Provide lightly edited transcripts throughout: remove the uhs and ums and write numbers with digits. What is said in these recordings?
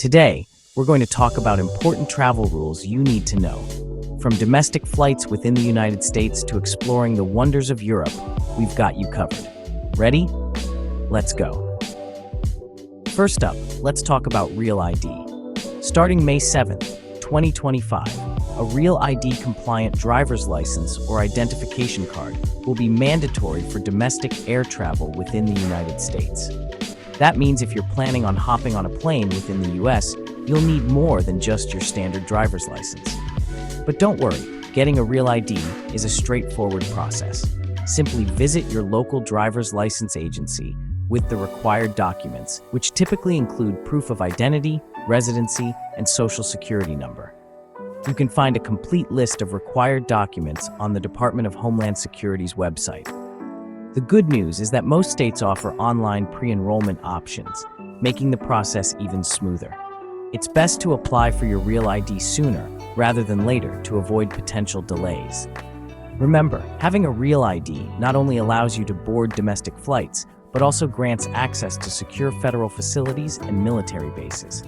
Today, we're going to talk about important travel rules you need to know. From domestic flights within the United States to exploring the wonders of Europe, we've got you covered. Ready? Let's go. First up, let's talk about Real ID. Starting May 7th, 2025, a Real ID-compliant driver's license or identification card will be mandatory for domestic air travel within the United States. That means if you're planning on hopping on a plane within the US, you'll need more than just your standard driver's license. But don't worry, getting a Real ID is a straightforward process. Simply visit your local driver's license agency with the required documents, which typically include proof of identity, residency, and social security number. You can find a complete list of required documents on the Department of Homeland Security's website. The good news is that most states offer online pre-enrollment options, making the process even smoother. It's best to apply for your Real ID sooner rather than later to avoid potential delays. Remember, having a Real ID not only allows you to board domestic flights, but also grants access to secure federal facilities and military bases.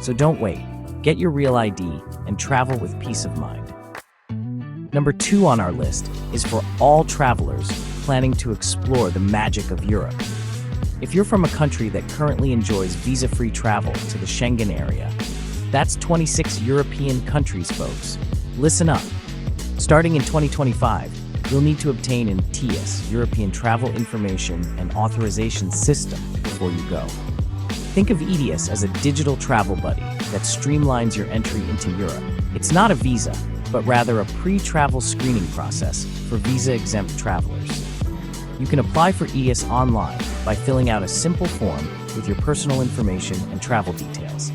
So don't wait. Get your Real ID and travel with peace of mind. Number 2 on our list is for all travelers planning to explore the magic of Europe. If you're from a country that currently enjoys visa-free travel to the Schengen area, that's 26 European countries, folks. Listen up. Starting in 2025, you'll need to obtain an ETIAS, European Travel Information and Authorization System, before you go. Think of ETIAS as a digital travel buddy that streamlines your entry into Europe. It's not a visa, but rather a pre-travel screening process for visa-exempt travelers. You can apply for ETIAS online by filling out a simple form with your personal information and travel details.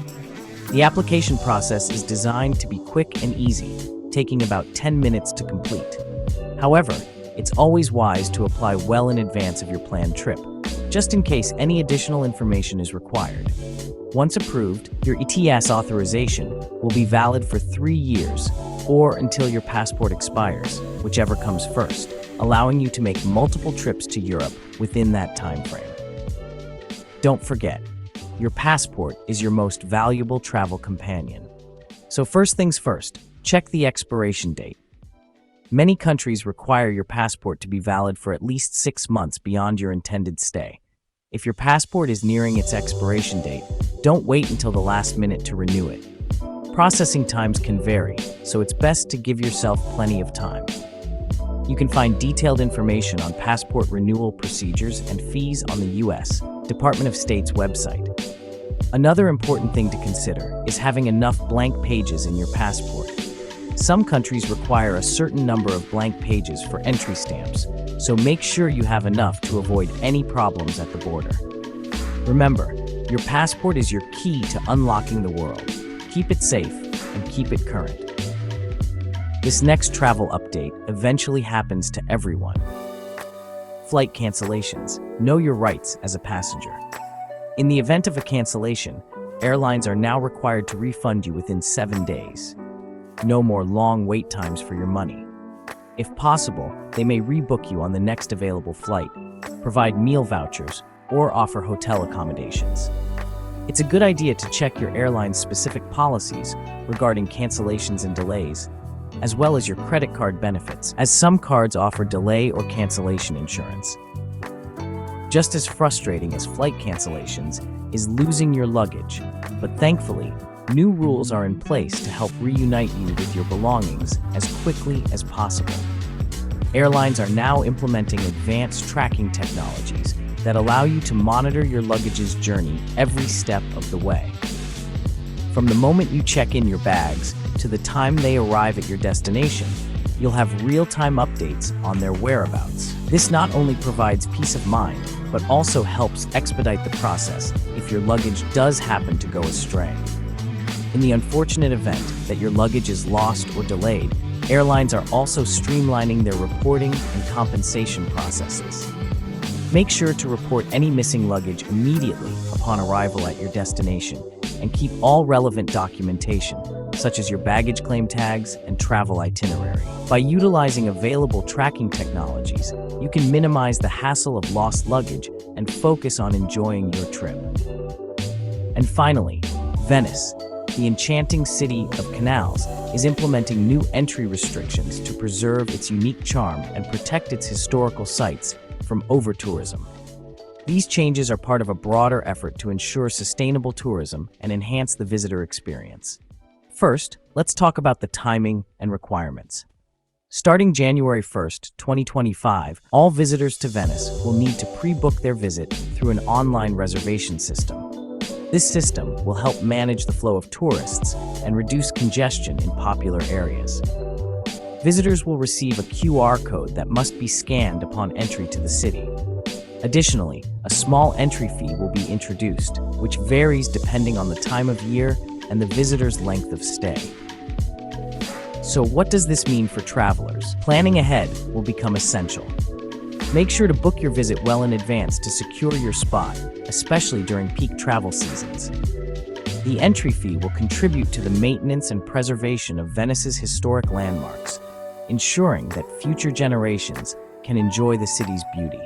The application process is designed to be quick and easy, taking about 10 minutes to complete. However, it's always wise to apply well in advance of your planned trip, just in case any additional information is required. Once approved, your ETIAS authorization will be valid for 3 years or until your passport expires, whichever comes first, allowing you to make multiple trips to Europe within that time frame. Don't forget, your passport is your most valuable travel companion. So first things first, check the expiration date. Many countries require your passport to be valid for at least 6 months beyond your intended stay. If your passport is nearing its expiration date, don't wait until the last minute to renew it. Processing times can vary, so it's best to give yourself plenty of time. You can find detailed information on passport renewal procedures and fees on the U.S. Department of State's website. Another important thing to consider is having enough blank pages in your passport. Some countries require a certain number of blank pages for entry stamps, so make sure you have enough to avoid any problems at the border. Remember, your passport is your key to unlocking the world. Keep it safe and keep it current. This next travel update eventually happens to everyone. Flight cancellations. Know your rights as a passenger. In the event of a cancellation, airlines are now required to refund you within 7 days. No more long wait times for your money. If possible, they may rebook you on the next available flight, provide meal vouchers, or offer hotel accommodations. It's a good idea to check your airline's specific policies regarding cancellations and delays, as well as your credit card benefits, as some cards offer delay or cancellation insurance. Just as frustrating as flight cancellations is losing your luggage, but thankfully, new rules are in place to help reunite you with your belongings as quickly as possible. Airlines are now implementing advanced tracking technologies that allow you to monitor your luggage's journey every step of the way. From the moment you check in your bags to the time they arrive at your destination, you'll have real-time updates on their whereabouts. This not only provides peace of mind, but also helps expedite the process if your luggage does happen to go astray. In the unfortunate event that your luggage is lost or delayed, airlines are also streamlining their reporting and compensation processes. Make sure to report any missing luggage immediately upon arrival at your destination and keep all relevant documentation, such as your baggage claim tags and travel itinerary. By utilizing available tracking technologies, you can minimize the hassle of lost luggage and focus on enjoying your trip. And finally, Venice, the enchanting city of canals, is implementing new entry restrictions to preserve its unique charm and protect its historical sites from over-tourism. These changes are part of a broader effort to ensure sustainable tourism and enhance the visitor experience. First, let's talk about the timing and requirements. Starting January 1st, 2025, all visitors to Venice will need to pre-book their visit through an online reservation system. This system will help manage the flow of tourists and reduce congestion in popular areas. Visitors will receive a QR code that must be scanned upon entry to the city. Additionally, a small entry fee will be introduced, which varies depending on the time of year and the visitor's length of stay. So what does this mean for travelers? Planning ahead will become essential. Make sure to book your visit well in advance to secure your spot, especially during peak travel seasons. The entry fee will contribute to the maintenance and preservation of Venice's historic landmarks, ensuring that future generations can enjoy the city's beauty.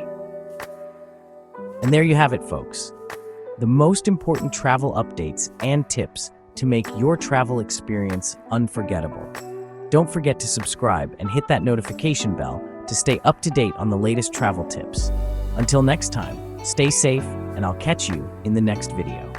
And there you have it, folks. The most important travel updates and tips to make your travel experience unforgettable. Don't forget to subscribe and hit that notification bell to stay up to date on the latest travel tips. Until next time, stay safe, and I'll catch you in the next video.